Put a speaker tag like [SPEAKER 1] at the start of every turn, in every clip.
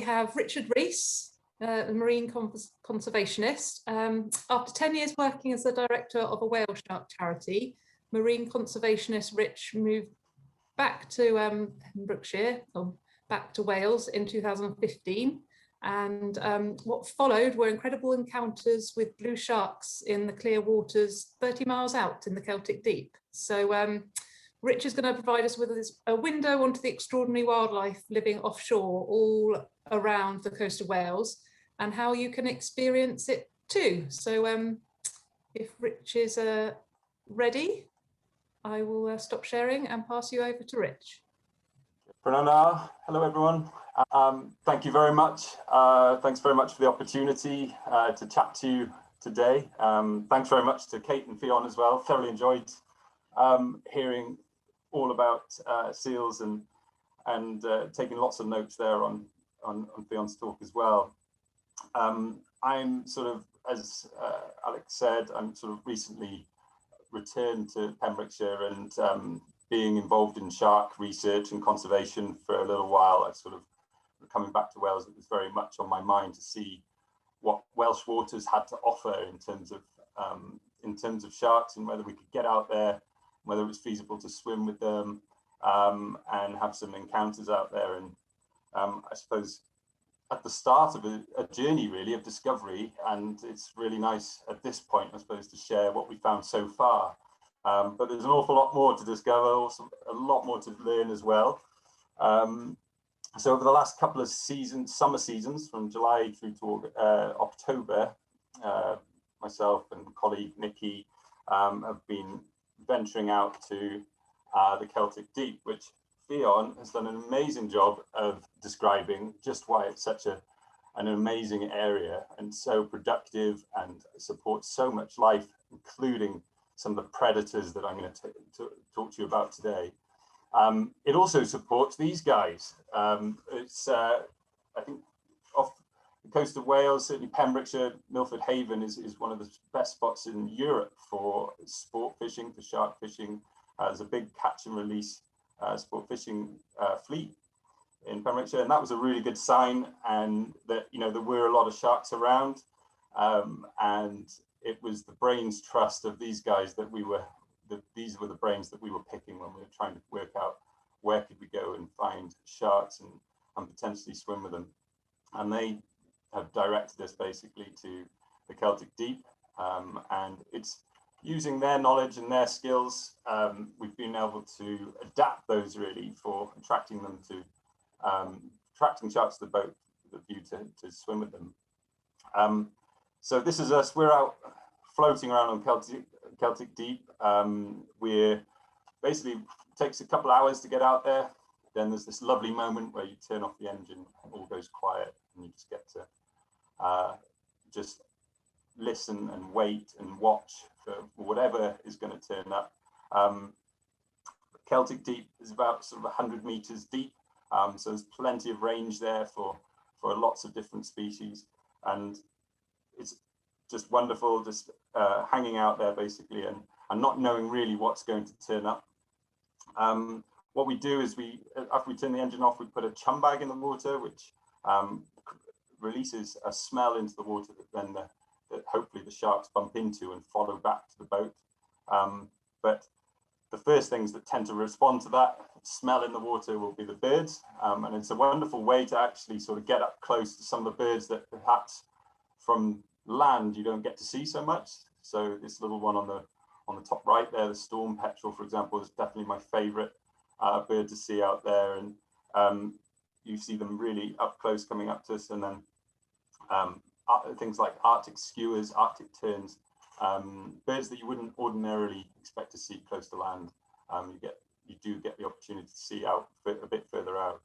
[SPEAKER 1] have Richard Rees, a marine conservationist. After 10 years working as the director of a whale shark charity, marine conservationist Rich moved back to Pembrokeshire, or back to Wales in 2015. And what followed were incredible encounters with blue sharks in the clear waters 30 miles out in the Celtic Deep. So Rich is going to provide us with a window onto the extraordinary wildlife living offshore all around the coast of Wales and how you can experience it too. So if Rich is ready, I will stop sharing and pass you over to Rich.
[SPEAKER 2] Hello everyone. Thank you very much. Thanks very much for the opportunity to chat to you today. Thanks very much to Kate and Fionn as well. Thoroughly enjoyed hearing all about seals and taking lots of notes there on Fionn's talk as well. I'm sort of, as Alex said, I'm sort of recently returned to Pembrokeshire and being involved in shark research and conservation for a little while. I sort of, coming back to Wales, it was very much on my mind to see what Welsh waters had to offer in terms of sharks and whether we could get out there, whether it was feasible to swim with them and have some encounters out there. And I suppose at the start of a journey really of discovery, and it's really nice at this point, I suppose, to share what we found so far. But there's an awful lot more to discover, also a lot more to learn as well. So over the last couple of seasons, summer seasons, from July through to October, myself and colleague Nicki have been venturing out to the Celtic Deep, which Fionn has done an amazing job of describing just why it's such an amazing area and so productive and supports so much life, including some of the predators that I'm going to talk to you about today. It also supports these guys. It's, I think, off the coast of Wales, certainly Pembrokeshire, Milford Haven is one of the best spots in Europe for sport fishing, for shark fishing. There's a big catch and release sport fishing fleet in Pembrokeshire, and that was a really good sign, and that, you know, there were a lot of sharks around, and it was the brains trust of these guys that these were the brains that we were picking when we were trying to work out where could we go and find sharks and potentially swim with them. And they have directed us basically to the Celtic Deep, and it's using their knowledge and their skills, we've been able to adapt those really for attracting them to attracting sharks to the boat with a view to swim with them. So this is us. We're out floating around on Celtic Deep. We're basically, it takes a couple of hours to get out there. Then there's this lovely moment where you turn off the engine, all goes quiet, and you just get to just listen and wait and watch for whatever is going to turn up. Celtic Deep is about sort of 100 meters deep, so there's plenty of range there for lots of different species, and it's just wonderful just hanging out there basically and not knowing really what's going to turn up. What we do is after we turn the engine off, we put a chum bag in the water, which releases a smell into the water that then that hopefully the sharks bump into and follow back to the boat. But the first things that tend to respond to that smell in the water will be the birds. And it's a wonderful way to actually sort of get up close to some of the birds that perhaps from land you don't get to see so much. So this little one on the top right there, the storm petrel, for example, is definitely my favorite bird to see out there. And you see them really up close coming up to us. And then things like Arctic skewers, Arctic terns, birds that you wouldn't ordinarily expect to see close to land. You do get the opportunity to see out a bit further out.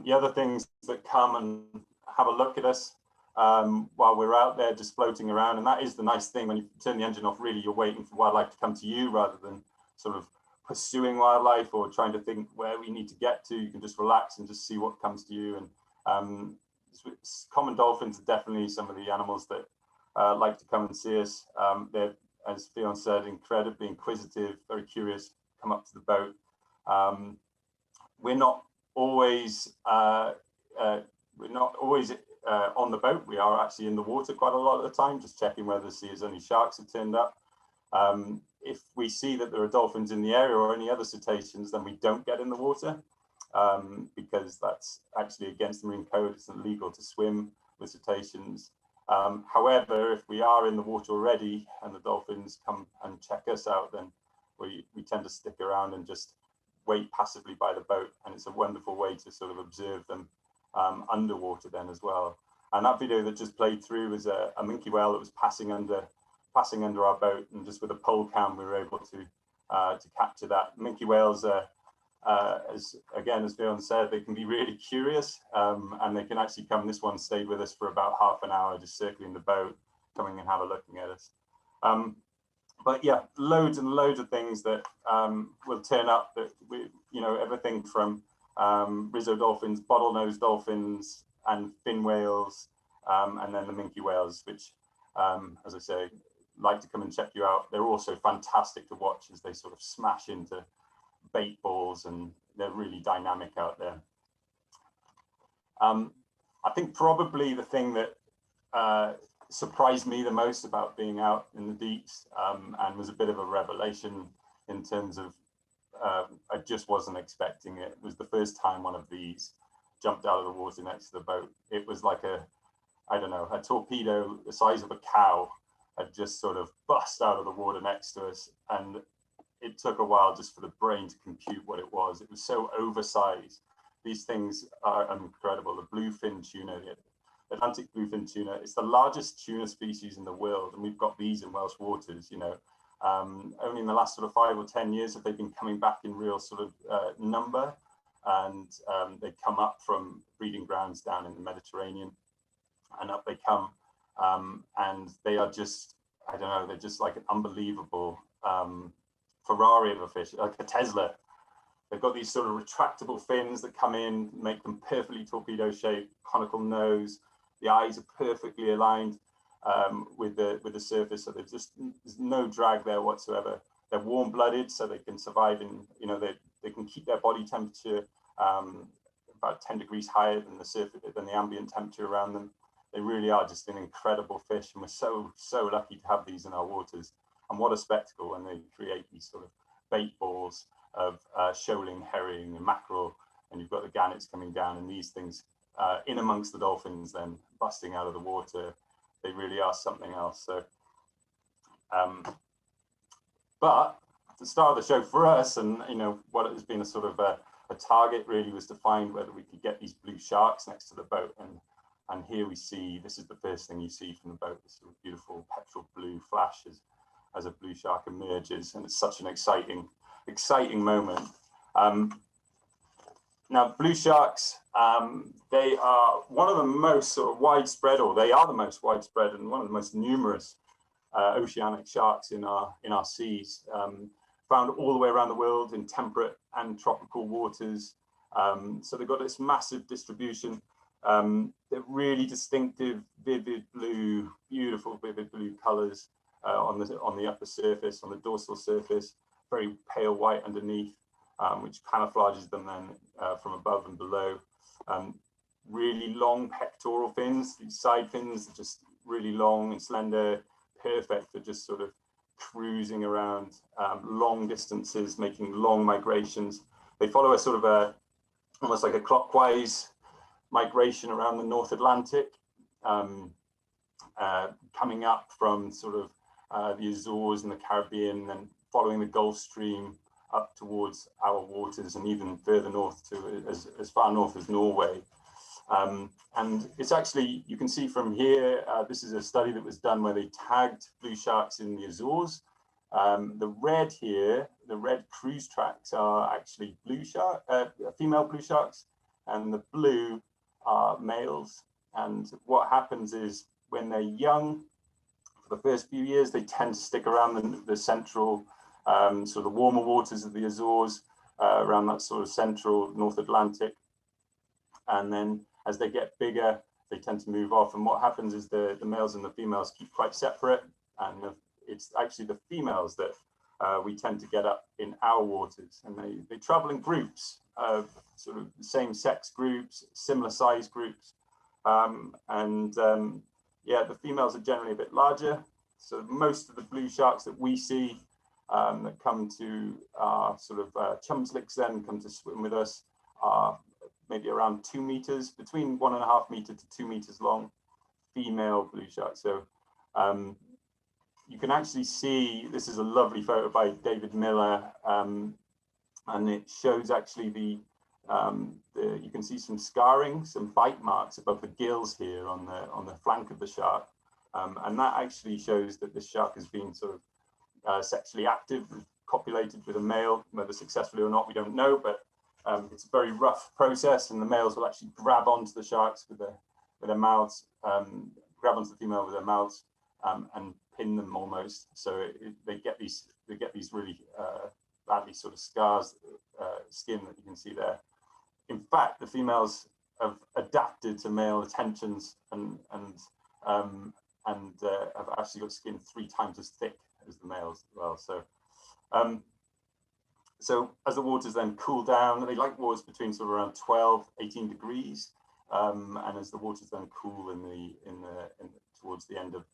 [SPEAKER 2] The other things that come and have a look at us while we're out there just floating around, and that is the nice thing when you turn the engine off, really you're waiting for wildlife to come to you rather than sort of pursuing wildlife or trying to think where we need to get to. You can just relax and just see what comes to you. And common dolphins are definitely some of the animals that like to come and see us. They're, as Fionn said, incredibly inquisitive, very curious, come up to the boat. We're not always, we're not always on the boat. We are actually in the water quite a lot of the time, just checking whether to see if any sharks have turned up. If we see that there are dolphins in the area or any other cetaceans, then we don't get in the water because that's actually against the marine code. It's illegal to swim with cetaceans. However, if we are in the water already and the dolphins come and check us out, then we tend to stick around and just wait passively by the boat. And it's a wonderful way to sort of observe them underwater then as well. And that video that just played through was a minke whale that was passing under our boat, and just with a pole cam we were able to capture that. Minke whales as Fiona said, they can be really curious, and they can actually come. This one stayed with us for about half an hour, just circling the boat, coming and looking at us. But yeah, loads and loads of things that will turn up. That we, everything from Rizzo dolphins, bottlenose dolphins, and fin whales, and then the minke whales, which, as I say, like to come and check you out. They're also fantastic to watch as they sort of smash into bait balls, and they're really dynamic out there. I think probably the thing that surprised me the most about being out in the deeps, and was a bit of a revelation in terms of I just wasn't expecting it, was the first time one of these jumped out of the water next to the boat. It was like a torpedo the size of a cow had just sort of bust out of the water next to us, and it took a while just for the brain to compute what it was. It was so oversized. These things are incredible. The bluefin tuna, the Atlantic bluefin tuna, it's the largest tuna species in the world, and we've got these in Welsh waters. Only in the last sort of 5 or 10 years have they been coming back in real sort of number, and they come up from breeding grounds down in the Mediterranean, and up they come, and they are just, I don't know, they're just like an unbelievable Ferrari of a fish, like a Tesla. They've got these sort of retractable fins that come in, make them perfectly torpedo shaped, conical nose. The eyes are perfectly aligned with the surface, so there's no drag there whatsoever. They're warm-blooded, so they can survive in, they can keep their body temperature about 10 degrees higher than the ambient temperature around them. They really are just an incredible fish, and we're so lucky to have these in our waters. And what a spectacle when they create these sort of bait balls of shoaling, herring, and mackerel, and you've got the gannets coming down, and these things in amongst the dolphins then busting out of the water. They really are something else. So, but the star of the show for us, and what it has been a sort of a target really, was to find whether we could get these blue sharks next to the boat. And here we see, this is the first thing you see from the boat, this sort of beautiful petrol blue flash as a blue shark emerges, and it's such an exciting moment. Now, blue sharks, they are one of the most sort of widespread, or they are the most widespread and one of the most numerous oceanic sharks in our seas, found all the way around the world in temperate and tropical waters. So they've got this massive distribution. They're really distinctive, vivid blue, beautiful vivid blue colors on the upper surface, on the dorsal surface, very pale white underneath, which camouflages them then from above and below. Really long pectoral fins. These side fins are just really long and slender, perfect for just sort of cruising around long distances, making long migrations. They follow a sort of almost like a clockwise migration around the North Atlantic, coming up from sort of the Azores and the Caribbean, and following the Gulf Stream up towards our waters, and even further north to as far north as Norway. And it's actually, you can see from here, this is a study that was done where they tagged blue sharks in the Azores. The red here, the red cruise tracks are actually female blue sharks, and the blue are males. And what happens is when they're young, for the first few years, they tend to stick around the central, sort of the warmer waters of the Azores, around that sort of central North Atlantic. And then as they get bigger, they tend to move off. And what happens is the males and the females keep quite separate. And it's actually the females that we tend to get up in our waters. And they travel in groups. sort of same-sex groups, similar size groups, yeah, the females are generally a bit larger. So most of the blue sharks that we see that come to our sort of chumslicks then come to swim with us are maybe around 2 meters, between 1.5 meter to 2 meters long, female blue sharks. So you can actually see, this is a lovely photo by David Miller, and it shows actually you can see some scarring, some bite marks above the gills here on the flank of the shark, and that actually shows that this shark has been sort of sexually active, copulated with a male. Whether successfully or not, we don't know, but it's a very rough process, and the males will actually grab onto the sharks with their mouths, grab onto the female with their mouths, and pin them almost. So they get these really badly sort of scars, skin that you can see there. In fact, the females have adapted to male attentions and have actually got skin 3 times as thick as the males as well. So so as the waters then cool down, they like waters between sort of around 12-18 degrees, and as the waters then cool towards the end of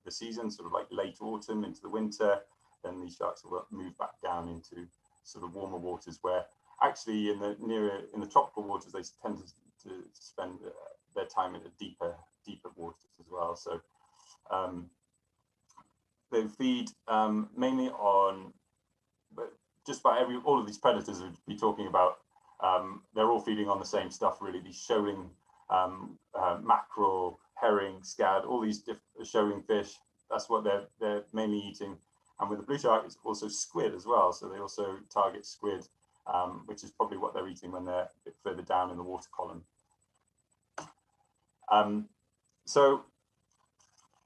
[SPEAKER 2] the season, sort of like late autumn into the winter, then these sharks will move back down into sort of warmer waters, where actually in the tropical waters they tend to spend their time in the deeper waters as well. So they feed mainly on, but just about all of these predators we'd be talking about, they're all feeding on the same stuff really. These shoaling, mackerel, herring, scad, all these shoaling fish, that's what they're mainly eating. And with the blue shark, it's also squid as well. So they also target squid, which is probably what they're eating when they're a bit further down in the water column. So,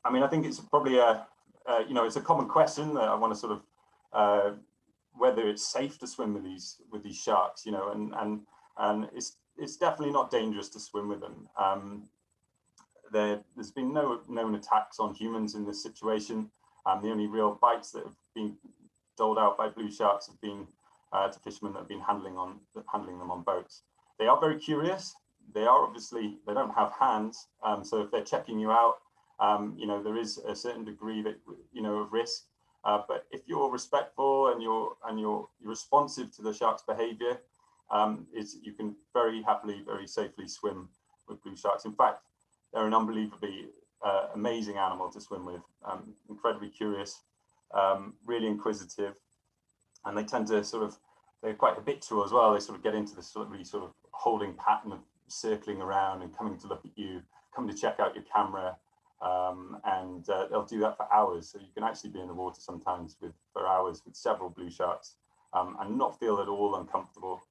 [SPEAKER 2] I mean, I think it's probably it's a common question that I want to sort of whether it's safe to swim with these sharks, and it's definitely not dangerous to swim with them. There's been no known attacks on humans in this situation. The only real bites that have been doled out by blue sharks have been to fishermen that have been handling them on boats. They are very curious. They don't have hands, so if they're checking you out, there is a certain degree that of risk. But if you're respectful and you're responsive to the shark's behaviour, you can very happily, very safely swim with blue sharks. In fact, they're an unbelievably amazing animal to swim with. Incredibly curious, really inquisitive, and they tend to they're quite habitual as well. They sort of get into this really sort of holding pattern of circling around and coming to look at you, coming to check out your camera, and they'll do that for hours. So you can actually be in the water sometimes for hours with several blue sharks and not feel at all uncomfortable.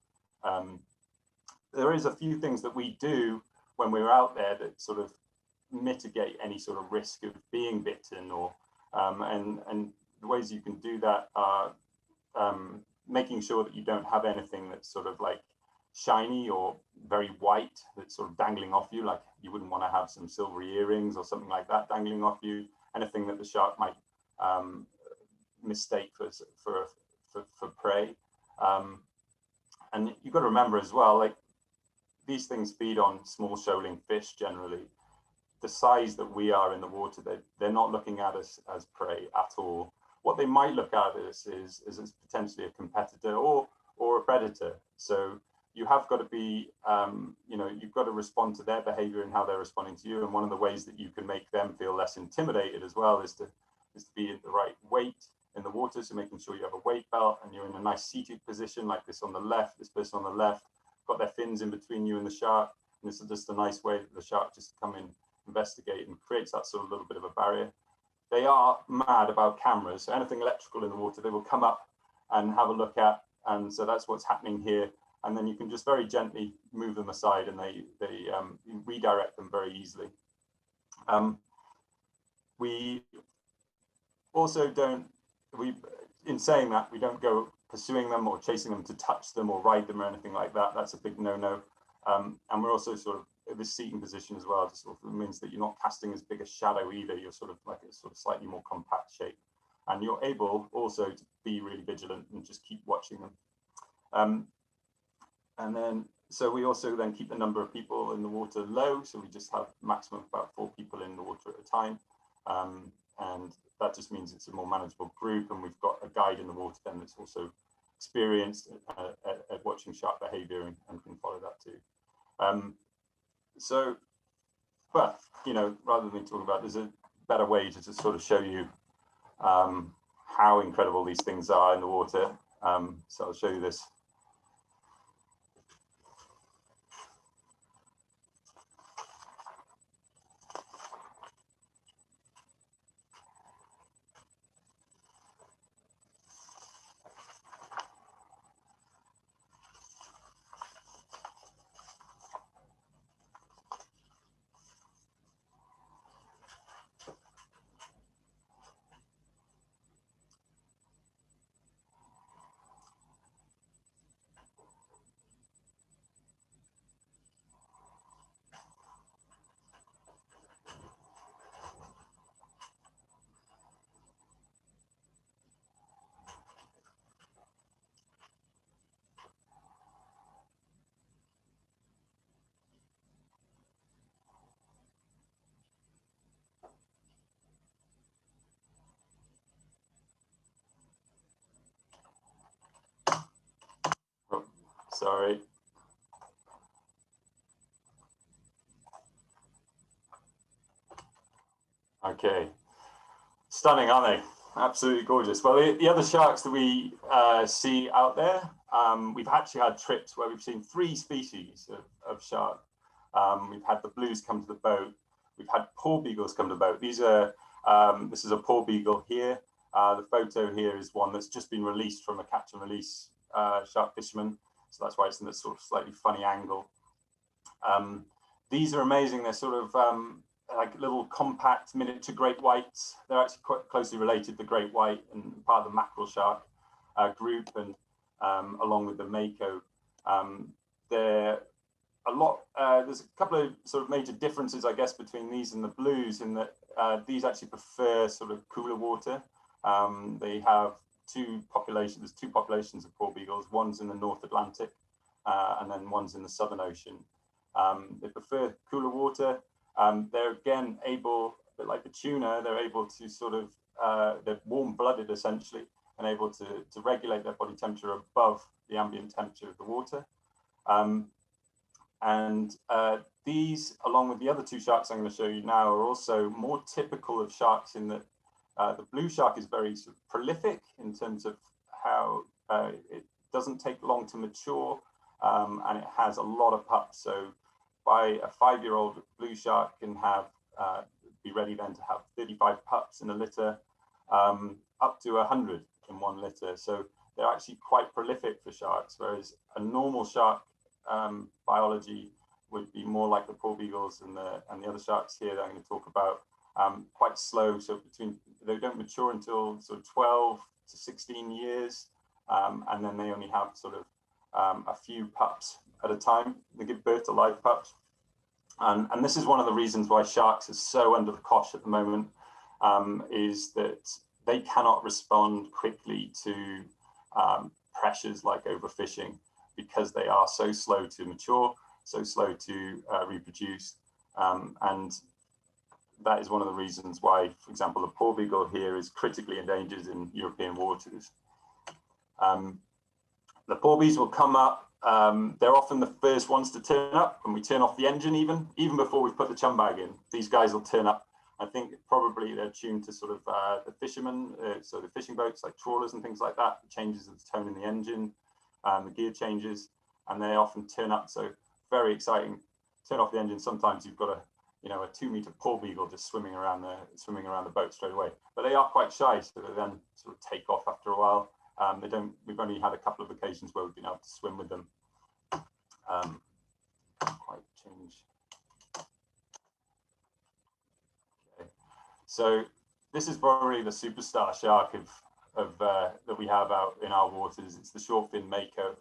[SPEAKER 2] There is a few things that we do when we're out there that sort of mitigate any sort of risk of being bitten, or and the ways you can do that are making sure that you don't have anything that's sort of like shiny or very white that's sort of dangling off you. Like you wouldn't want to have some silvery earrings or something like that dangling off you. Anything that the shark might mistake for prey. And you've got to remember as well, like these things feed on small shoaling fish generally. The size that we are in the water, they're not looking at us as prey at all. What they might look at us is as potentially a competitor or a predator. So you have got to be, you've got to respond to their behavior and how they're responding to you. And one of the ways that you can make them feel less intimidated as well is to be in the right weight in the water. So making sure you have a weight belt and you're in a nice seated position like this on the left, this person on the left, got their fins in between you and the shark. And this is just a nice way that the shark just come in, investigate, and creates that sort of little bit of a barrier. They are mad about cameras. So anything electrical in the water, they will come up and have a look at. And so that's what's happening here. And then you can just very gently move them aside, and they redirect them very easily. We also in saying that, we don't go pursuing them or chasing them to touch them or ride them or anything like that. That's a big no-no. And we're also sort of in this seating position as well. Just sort of means that you're not casting as big a shadow either. You're sort of like a sort of slightly more compact shape, and you're able also to be really vigilant and just keep watching them. And then, so we also then keep the number of people in the water low. So we just have maximum of about 4 people in the water at a time. And that just means it's a more manageable group. And we've got a guide in the water then that's also experienced at watching shark behavior and can follow that too. But, you know, rather than talking about, there's a better way to just sort of show you how incredible these things are in the water. So I'll show you this. Oh, sorry. Okay, stunning, aren't they? Absolutely gorgeous. Well, the other sharks that we see out there, we've actually had trips where we've seen 3 species of shark. We've had the blues come to the boat. We've had porbeagles come to the boat. These are, this is a porbeagle here. The photo here is one that's just been released from a catch and release shark fisherman. So that's why it's in this sort of slightly funny angle. These are amazing. They're sort of like little compact miniature great whites. They're actually quite closely related to the great white and part of the mackerel shark group, and along with the Mako. They're a lot, there's a couple of sort of major differences, I guess, between these and the blues, in that these actually prefer sort of cooler water. They have 2 populations, there's 2 populations of porbeagles. One's in the North Atlantic and then one's in the Southern Ocean. They prefer cooler water. They're again able, a bit like the tuna, they're able to sort of, they're warm-blooded essentially, and able to regulate their body temperature above the ambient temperature of the water. These, along with the other 2 sharks I'm going to show you now, are also more typical of sharks in that the blue shark is very sort of prolific in terms of how it doesn't take long to mature, and it has a lot of pups. So by a 5-year-old blue shark can have, be ready then to have 35 pups in a litter, up to 100 in 1 litter. So they're actually quite prolific for sharks, whereas a normal shark biology would be more like the porbeagles and the other sharks here that I'm going to talk about, quite slow. So they don't mature until sort of 12 to 16 years, and then they only have sort of a few pups at a time. They give birth to live pups. And this is one of the reasons why sharks are so under the cosh at the moment, is that they cannot respond quickly to pressures like overfishing, because they are so slow to mature, so slow to reproduce. And that is one of the reasons why, for example, the porbeagle here is critically endangered in European waters. The porbees will come up. They're often the first ones to turn up when we turn off the engine, even before we've put the chum bag in. These guys will turn up. I think probably they're tuned to sort of the fishermen, so the fishing boats like trawlers and things like that, the changes of the tone in the engine, the gear changes, and they often turn up. So very exciting. Turn off the engine. Sometimes you've got a 2-meter porbeagle just swimming around the boat straight away. But they are quite shy, so they then sort of take off after a while. We've only had a couple of occasions where we've been able to swim with them. Quite change. Okay. So this is probably the superstar shark that we have out in our waters. It's the short fin Mako,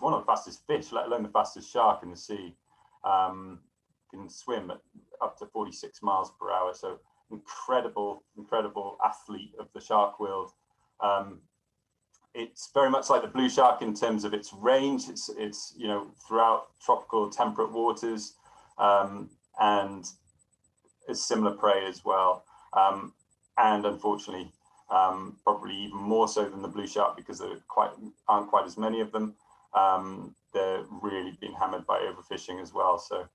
[SPEAKER 2] one of the fastest fish, let alone the fastest shark in the sea. Can swim at up to 46 miles per hour. So incredible athlete of the shark world. it's very much like the blue shark in terms of its range. It's you know, throughout tropical temperate waters, and it's similar prey as well. And unfortunately, probably even more so than the blue shark, because there aren't quite as many of them. They're really being hammered by overfishing as well. So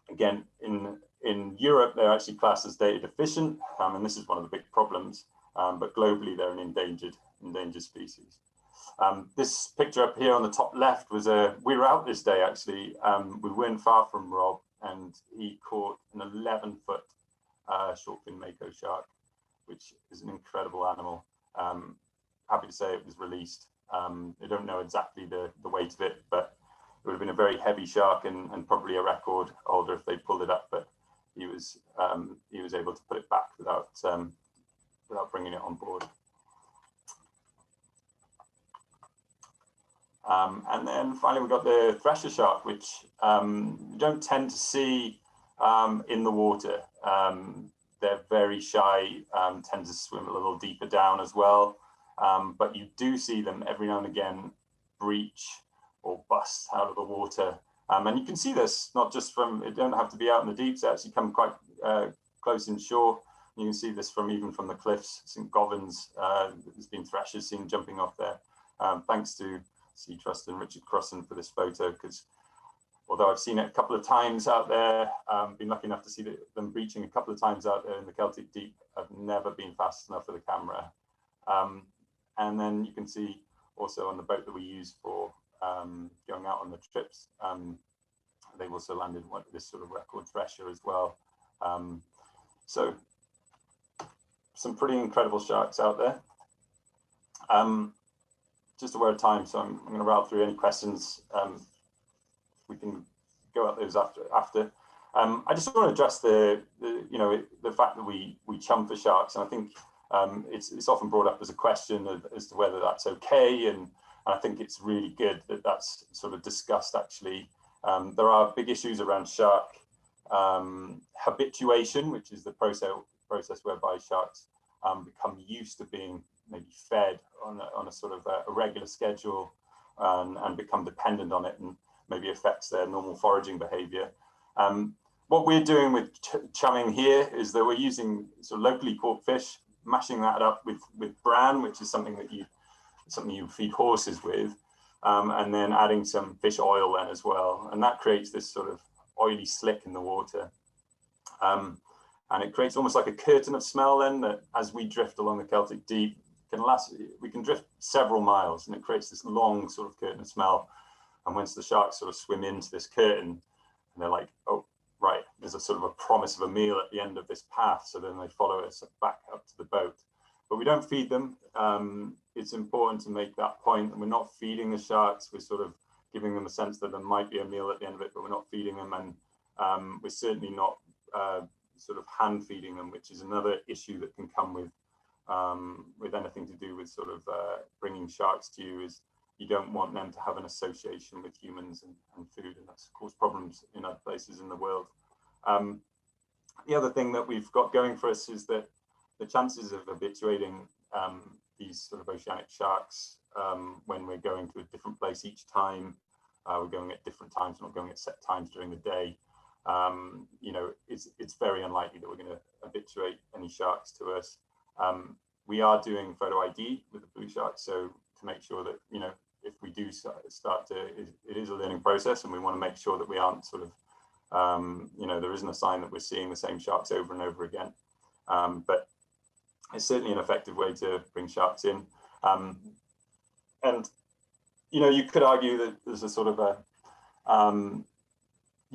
[SPEAKER 2] again, in Europe, they're actually classed as data deficient, and this is one of the big problems. But globally, they're an endangered species. This picture up here on the top left was we were out this day actually. We weren't far from Rob, and he caught an 11-foot short fin Mako shark, which is an incredible animal. Happy to say it was released. I don't know exactly the weight of it, but it would have been a very heavy shark and probably a record holder if they pulled it up. But he was able to put it back without bringing it on board. And then finally, we've got the Thresher Shark, which you don't tend to see in the water. They're very shy, tend to swim a little deeper down as well. But you do see them every now and again breach or bust out of the water. And you can see this not just from, it don't have to be out in the deeps, they actually come quite close inshore. You can see this even from the cliffs. St. Govans, there's been threshers seen jumping off there. Thanks to Sea Trust and Richard Crossan for this photo, because although I've seen it a couple of times out there, been lucky enough to see them breaching a couple of times out there in the Celtic Deep, I've never been fast enough for the camera. And then you can see also on the boat that we use for going out on the trips, they've also landed this sort of record thresher as well. So some pretty incredible sharks out there. Just aware of time, so I'm going to rattle through any questions. We can go at those after. I just want to address the fact that we chum for sharks, and I think it's often brought up as a question as to whether that's okay, and I think it's really good that that's sort of discussed. Actually, there are big issues around shark habituation, which is the process whereby sharks become used to being maybe fed on a sort of a regular schedule, and become dependent on it, and maybe affects their normal foraging behavior. What we're doing with chumming here is that we're using sort of locally caught fish, mashing that up with bran, which is something you feed horses with, and then adding some fish oil then as well, and that creates this sort of oily slick in the water. And it creates almost like a curtain of smell then, that as we drift along the Celtic Deep, we can drift several miles, and it creates this long sort of curtain of smell. And once the sharks sort of swim into this curtain, and they're like, oh, right, there's a sort of a promise of a meal at the end of this path. So then they follow us back up to the boat. But we don't feed them. It's important to make that point. We're not feeding the sharks. We're sort of giving them a sense that there might be a meal at the end of it, but we're not feeding them. And we're certainly not sort of hand feeding them, which is another issue that can come with anything to do with sort of bringing sharks to you, is you don't want them to have an association with humans and food, and that's caused problems in other places in the world. The other thing that we've got going for us is that the chances of habituating these sort of oceanic sharks when we're going to a different place each time, we're going at different times, not going at set times during the day, it's very unlikely that we're going to habituate any sharks to us. We are doing photo ID with the blue shark, so to make sure that, if we do start to, it is a learning process, and we want to make sure that we aren't sort of, there isn't a sign that we're seeing the same sharks over and over again. But it's certainly an effective way to bring sharks in. And, you could argue that there's a sort of a,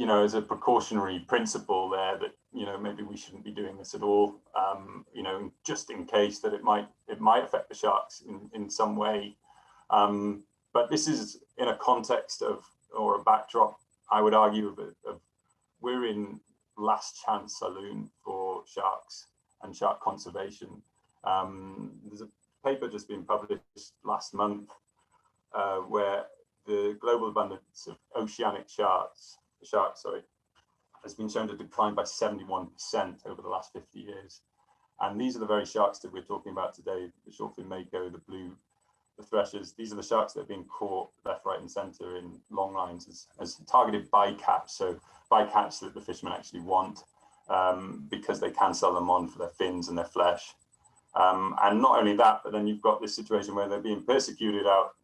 [SPEAKER 2] as a precautionary principle there that, maybe we shouldn't be doing this at all, just in case that it might affect the sharks in some way. But this is in a context of, or a backdrop, I would argue, of we're in last chance saloon for sharks and shark conservation. There's a paper just been published last month where the global abundance of oceanic sharks, has been shown to decline by 71% over the last 50 years. And these are the very sharks that we're talking about today, the shortfin mako, the blue, the threshers. These are the sharks that are being caught left, right and centre in long lines as targeted bycatch. So bycatch that the fishermen actually want because they can sell them on for their fins and their flesh. And not only that, but then you've got this situation where they're being persecuted out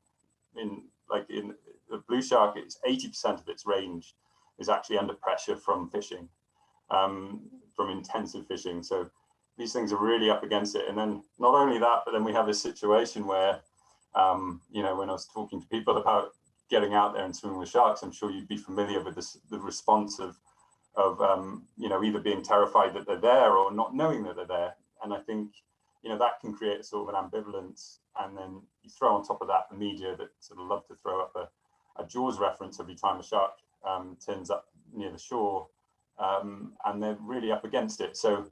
[SPEAKER 2] in the blue shark. It's 80% of its range is actually under pressure from fishing, from intensive fishing. So these things are really up against it. And then not only that, but then we have this situation where, you know, when I was talking to people about getting out there and swimming with sharks, I'm sure you'd be familiar with this, the response of you know, either being terrified that they're there or not knowing that they're there. And I think, you know, that can create sort of an ambivalence. And then you throw on top of that the media that sort of love to throw up a Jaws reference every time a shark turns up near the shore, and they're really up against it. So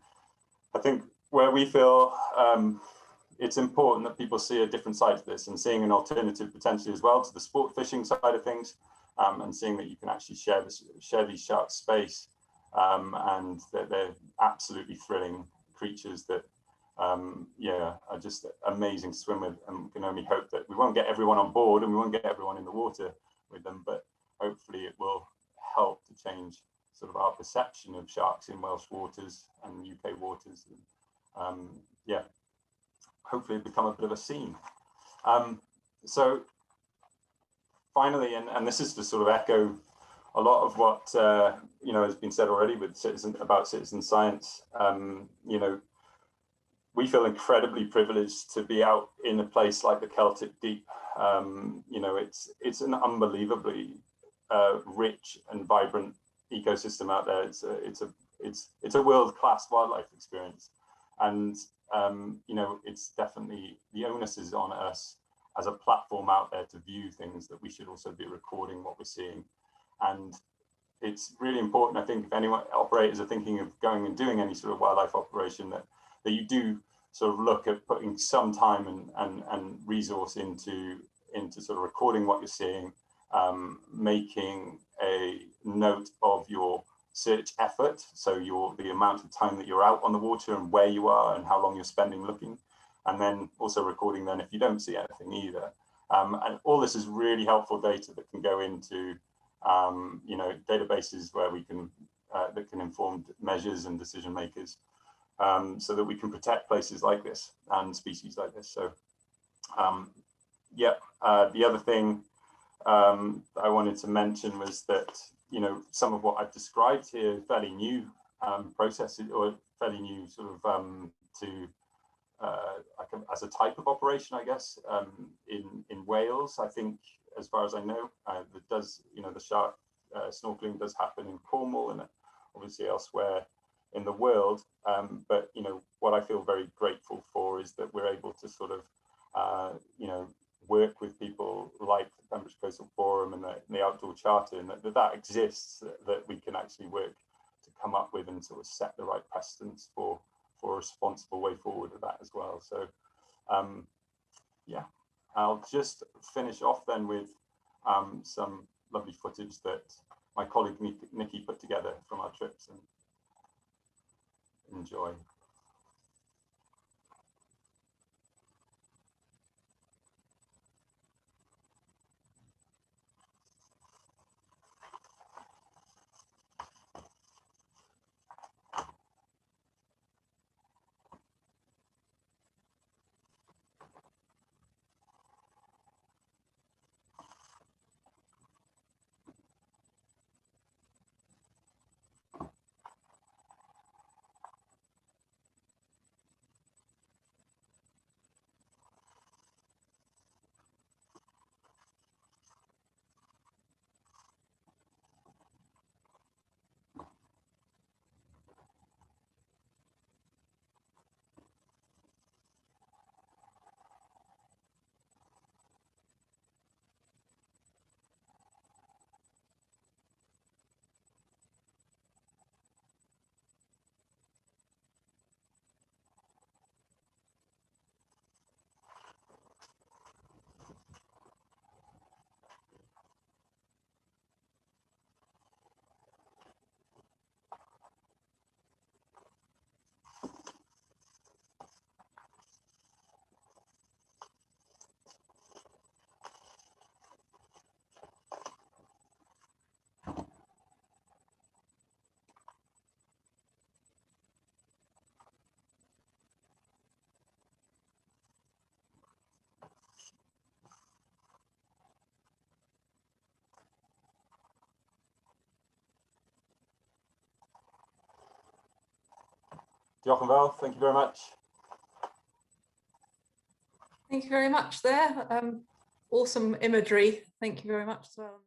[SPEAKER 2] I think where we feel it's important that people see a different side to this, and seeing an alternative potentially as well to the sport fishing side of things, and seeing that you can actually share these sharks space, and that they're absolutely thrilling creatures that yeah, are just amazing to swim with, and we can only hope that we won't get everyone on board and we won't get everyone in the water with them, but hopefully it will help to change sort of our perception of sharks in Welsh waters and UK waters. And, yeah, hopefully become a bit of a scene. So finally, and this is to sort of echo a lot of what you know has been said already with citizen science. You know, we feel incredibly privileged to be out in a place like the Celtic Deep. You know, it's an unbelievably rich and vibrant ecosystem out there. It's a world-class wildlife experience, and you know, it's definitely, the onus is on us as a platform out there to view things, that we should also be recording what we're seeing. And it's really important, I think, if anyone operators are thinking of going and doing any sort of wildlife operation, that you do sort of look at putting some time and resource into sort of recording what you're seeing, making a note of your search effort, so the amount of time that you're out on the water and where you are and how long you're spending looking, and then also recording then if you don't see anything either. And all this is really helpful data that can go into you know, databases where we can that can inform measures and decision makers, so that we can protect places like this and species like this. So yeah, the other thing I wanted to mention was that, you know, some of what I've described here, fairly new processes, or fairly new sort of as a type of operation, I guess, in Wales. I think, as far as I know, that does, you know, the shark snorkeling does happen in Cornwall and obviously elsewhere in the world. But, you know, what I feel very grateful for is that we're able to sort of, you know, work with people like the Pembrokeshire Coastal Forum and the Outdoor Charter, and that exists, that we can actually work to come up with and sort of set the right precedents for a responsible way forward with that as well. So yeah, I'll just finish off then with some lovely footage that my colleague Nicki put together from our trips, and enjoy. Diolch yn fawr. Thank you very much.
[SPEAKER 1] Thank you very much there. Awesome imagery. Thank you very much as well.